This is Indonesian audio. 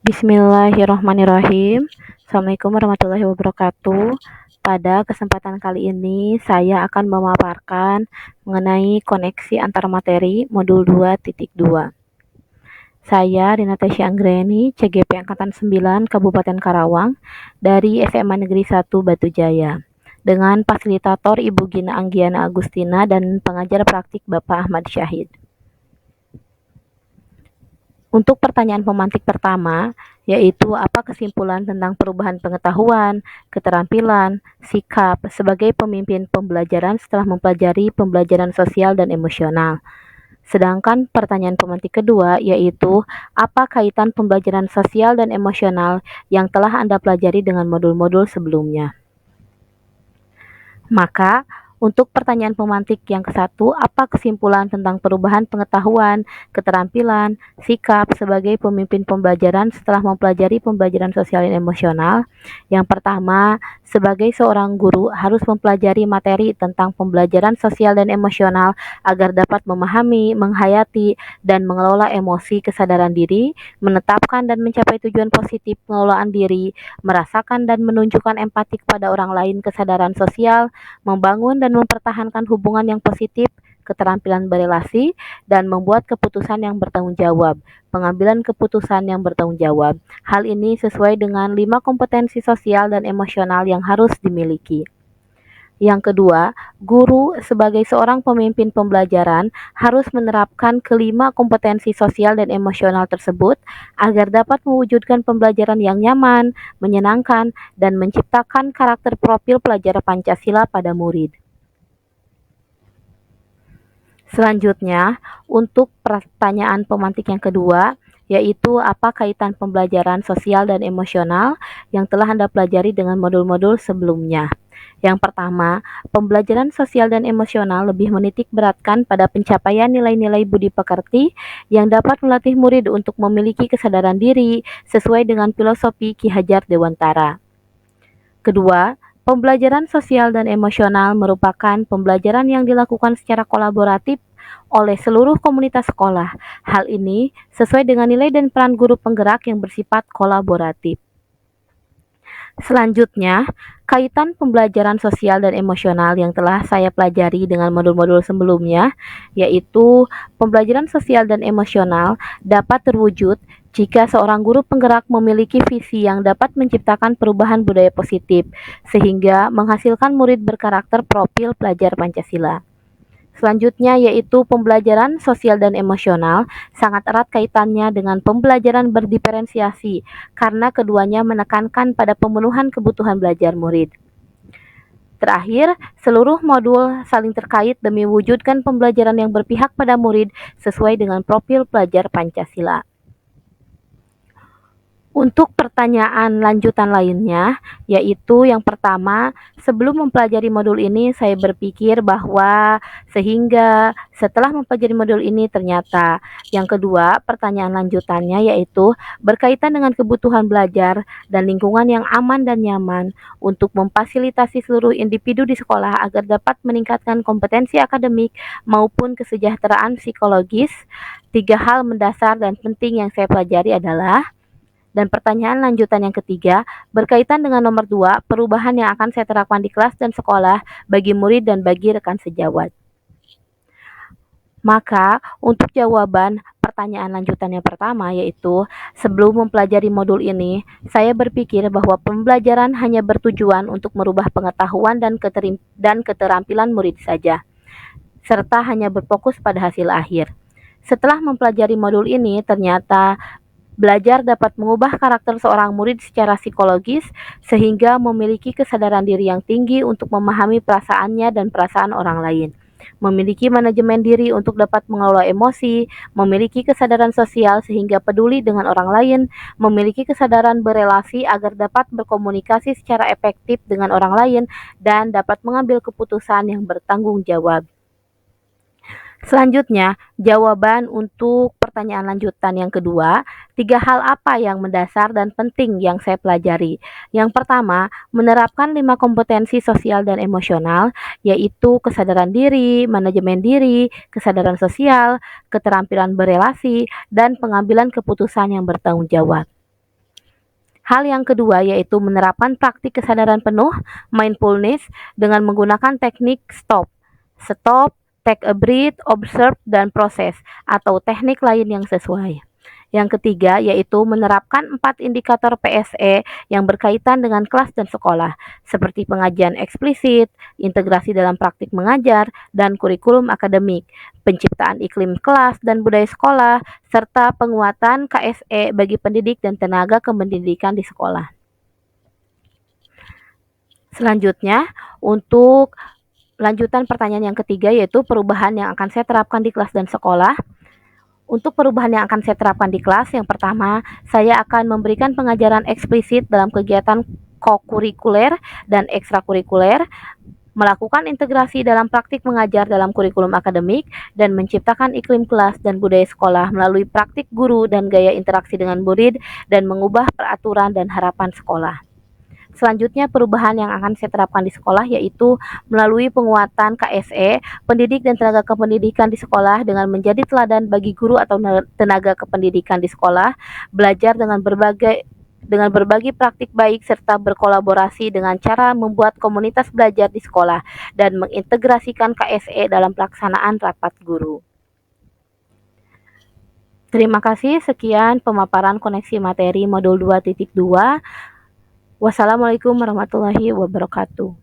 Bismillahirrahmanirrahim. Assalamualaikum warahmatullahi wabarakatuh. Pada kesempatan kali ini, saya akan memaparkan mengenai koneksi antar materi modul 2.2. Saya Rina Tasya Anggreni, CGP Angkatan 9 Kabupaten Karawang dari SMA Negeri 1 Batu Jaya. Dengan fasilitator Ibu Gina Anggiana Agustina dan pengajar praktik Bapak Ahmad Syahid. Untuk pertanyaan pemantik pertama, yaitu apa kesimpulan tentang perubahan pengetahuan, keterampilan, sikap sebagai pemimpin pembelajaran setelah mempelajari pembelajaran sosial dan emosional. Sedangkan pertanyaan pemantik kedua yaitu apa kaitan pembelajaran sosial dan emosional yang telah Anda pelajari dengan modul-modul sebelumnya. Maka, untuk pertanyaan pemantik yang ke-1, apa kesimpulan tentang perubahan pengetahuan, keterampilan, sikap sebagai pemimpin pembelajaran setelah mempelajari pembelajaran sosial dan emosional? Yang pertama, sebagai seorang guru harus mempelajari materi tentang pembelajaran sosial dan emosional agar dapat memahami, menghayati, dan mengelola emosi kesadaran diri, menetapkan dan mencapai tujuan positif pengelolaan diri, merasakan dan menunjukkan empati kepada orang lain, kesadaran sosial, membangun dan mempertahankan hubungan yang positif, keterampilan berelasi, dan membuat keputusan yang bertanggung jawab. Pengambilan keputusan yang bertanggung jawab. Hal ini sesuai dengan 5 kompetensi sosial dan emosional yang harus dimiliki. Yang kedua, guru sebagai seorang pemimpin pembelajaran harus menerapkan kelima kompetensi sosial dan emosional tersebut agar dapat mewujudkan pembelajaran yang nyaman, menyenangkan, dan menciptakan karakter profil pelajar Pancasila pada murid. Selanjutnya, untuk pertanyaan pemantik yang kedua, yaitu apa kaitan pembelajaran sosial dan emosional yang telah Anda pelajari dengan modul-modul sebelumnya. Yang pertama, pembelajaran sosial dan emosional lebih menitik beratkan pada pencapaian nilai-nilai budi pekerti yang dapat melatih murid untuk memiliki kesadaran diri sesuai dengan filosofi Ki Hajar Dewantara. Kedua, pembelajaran sosial dan emosional merupakan pembelajaran yang dilakukan secara kolaboratif oleh seluruh komunitas sekolah. Hal ini sesuai dengan nilai dan peran guru penggerak yang bersifat kolaboratif. Selanjutnya, kaitan pembelajaran sosial dan emosional yang telah saya pelajari dengan modul-modul sebelumnya, yaitu pembelajaran sosial dan emosional dapat terwujud jika seorang guru penggerak memiliki visi yang dapat menciptakan perubahan budaya positif, sehingga menghasilkan murid berkarakter profil pelajar Pancasila. Selanjutnya yaitu pembelajaran sosial dan emosional sangat erat kaitannya dengan pembelajaran berdiferensiasi karena keduanya menekankan pada pemenuhan kebutuhan belajar murid. Terakhir, seluruh modul saling terkait demi mewujudkan pembelajaran yang berpihak pada murid sesuai dengan profil pelajar Pancasila. Untuk pertanyaan lanjutan lainnya, yaitu yang pertama, sebelum mempelajari modul ini saya berpikir bahwa sehingga setelah mempelajari modul ini ternyata. Yang kedua, pertanyaan lanjutannya yaitu berkaitan dengan kebutuhan belajar dan lingkungan yang aman dan nyaman untuk memfasilitasi seluruh individu di sekolah agar dapat meningkatkan kompetensi akademik maupun kesejahteraan psikologis. 3 hal mendasar dan penting yang saya pelajari adalah. Dan pertanyaan lanjutan yang ketiga, berkaitan dengan nomor 2, perubahan yang akan saya terapkan di kelas dan sekolah bagi murid dan bagi rekan sejawat. Maka, untuk jawaban pertanyaan lanjutan yang pertama yaitu, sebelum mempelajari modul ini, saya berpikir bahwa pembelajaran hanya bertujuan untuk merubah pengetahuan dan keterampilan murid saja, serta hanya berfokus pada hasil akhir. Setelah mempelajari modul ini, ternyata belajar dapat mengubah karakter seorang murid secara psikologis sehingga memiliki kesadaran diri yang tinggi untuk memahami perasaannya dan perasaan orang lain. Memiliki manajemen diri untuk dapat mengelola emosi, memiliki kesadaran sosial sehingga peduli dengan orang lain, memiliki kesadaran berelasi agar dapat berkomunikasi secara efektif dengan orang lain, dan dapat mengambil keputusan yang bertanggung jawab. Selanjutnya, jawaban untuk pertanyaan lanjutan yang kedua, 3 hal apa yang mendasar dan penting yang saya pelajari? Yang pertama, menerapkan 5 kompetensi sosial dan emosional, yaitu kesadaran diri, manajemen diri, kesadaran sosial, keterampilan berelasi, dan pengambilan keputusan yang bertanggung jawab. Hal yang kedua yaitu menerapkan praktik kesadaran penuh (mindfulness) dengan menggunakan teknik stop, take a breath, observe, dan proses, atau teknik lain yang sesuai. Yang ketiga yaitu menerapkan 4 indikator PSE yang berkaitan dengan kelas dan sekolah, seperti pengajian eksplisit, integrasi dalam praktik mengajar, dan kurikulum akademik, penciptaan iklim kelas dan budaya sekolah, serta penguatan KSE bagi pendidik dan tenaga kependidikan di sekolah. Selanjutnya, untuk lanjutan pertanyaan yang ketiga yaitu perubahan yang akan saya terapkan di kelas dan sekolah. Untuk perubahan yang akan saya terapkan di kelas, yang pertama, saya akan memberikan pengajaran eksplisit dalam kegiatan kokurikuler dan ekstrakurikuler, melakukan integrasi dalam praktik mengajar dalam kurikulum akademik, dan menciptakan iklim kelas dan budaya sekolah melalui praktik guru dan gaya interaksi dengan murid, dan mengubah peraturan dan harapan sekolah. Selanjutnya, perubahan yang akan saya terapkan di sekolah yaitu melalui penguatan KSE, pendidik dan tenaga kependidikan di sekolah dengan menjadi teladan bagi guru atau tenaga kependidikan di sekolah, belajar dengan berbagi praktik baik serta berkolaborasi dengan cara membuat komunitas belajar di sekolah dan mengintegrasikan KSE dalam pelaksanaan rapat guru. Terima kasih, sekian pemaparan koneksi materi modul 2.2. Wassalamualaikum warahmatullahi wabarakatuh.